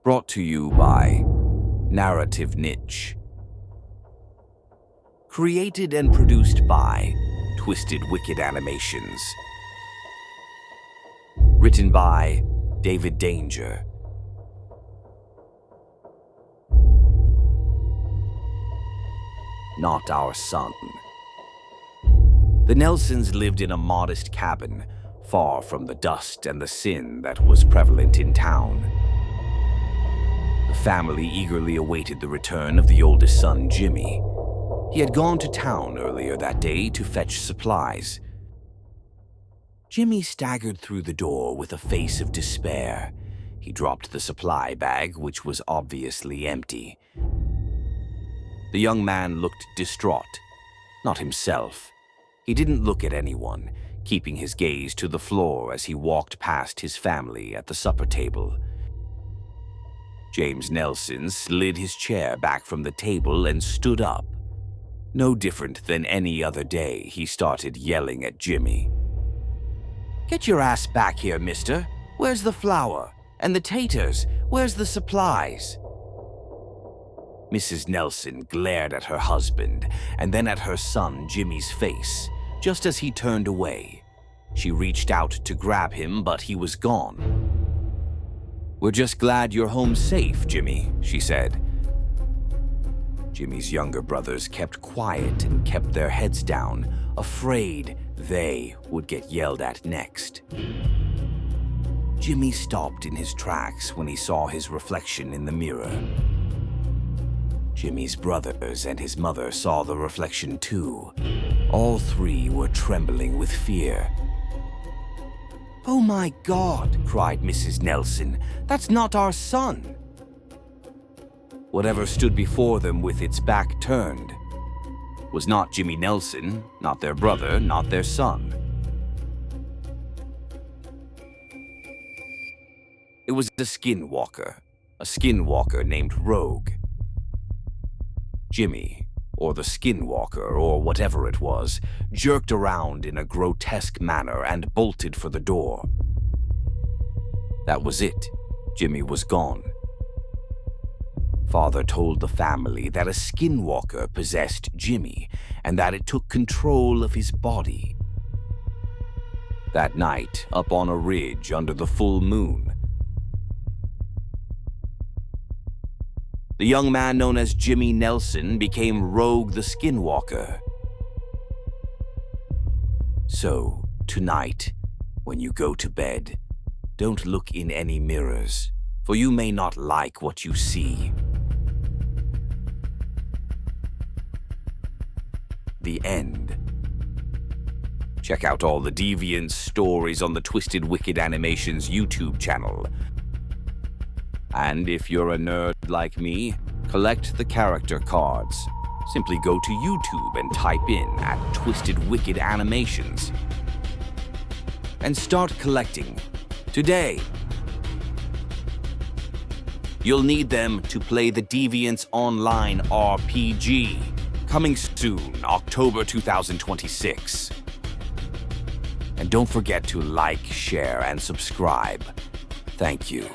Brought to you by Narrative Niche. Created and produced by Twisted Wicked Animations. Written by David Danger. Not our son. The Nelsons lived in a modest cabin, far from the dust and the sin that was prevalent in town. The family eagerly awaited the return of the oldest son, Jimmy. He had gone to town earlier that day to fetch supplies. Jimmy staggered through the door with a face of despair. He dropped the supply bag, which was obviously empty. The young man looked distraught, not himself. He didn't look at anyone, keeping his gaze to the floor as he walked past his family at the supper table. James Nelson slid his chair back from the table and stood up. No different than any other day, he started yelling at Jimmy. "Get your ass back here, mister. Where's the flour? And the taters? Where's the supplies?" Mrs. Nelson glared at her husband and then at her son Jimmy's face, just as he turned away. She reached out to grab him, but he was gone. "We're just glad you're home safe, Jimmy," she said. Jimmy's younger brothers kept quiet and kept their heads down, afraid they would get yelled at next. Jimmy stopped in his tracks when he saw his reflection in the mirror. Jimmy's brothers and his mother saw the reflection too. All three were trembling with fear. "Oh my God," cried Mrs. Nelson. "That's not our son." Whatever stood before them with its back turned was not Jimmy Nelson, not their brother, not their son. It was a skinwalker named Rogue. Jimmy, or the Skinwalker, or whatever it was, jerked around in a grotesque manner and bolted for the door. That was it. Jimmy was gone. Father told the family that a Skinwalker possessed Jimmy and that it took control of his body. That night, up on a ridge under the full moon, the young man known as Jimmy Nelson became Rogue the Skinwalker. So, tonight, when you go to bed, don't look in any mirrors, for you may not like what you see. The end. Check out all the Deviants stories on the Twisted Wicked Animations YouTube channel. And if you're a nerd like me, collect the character cards. Simply go to YouTube and type in at Twisted Wicked Animations. And start collecting today. You'll need them to play the Deviants Online RPG. Coming soon, October 2026. And don't forget to like, share, and subscribe. Thank you.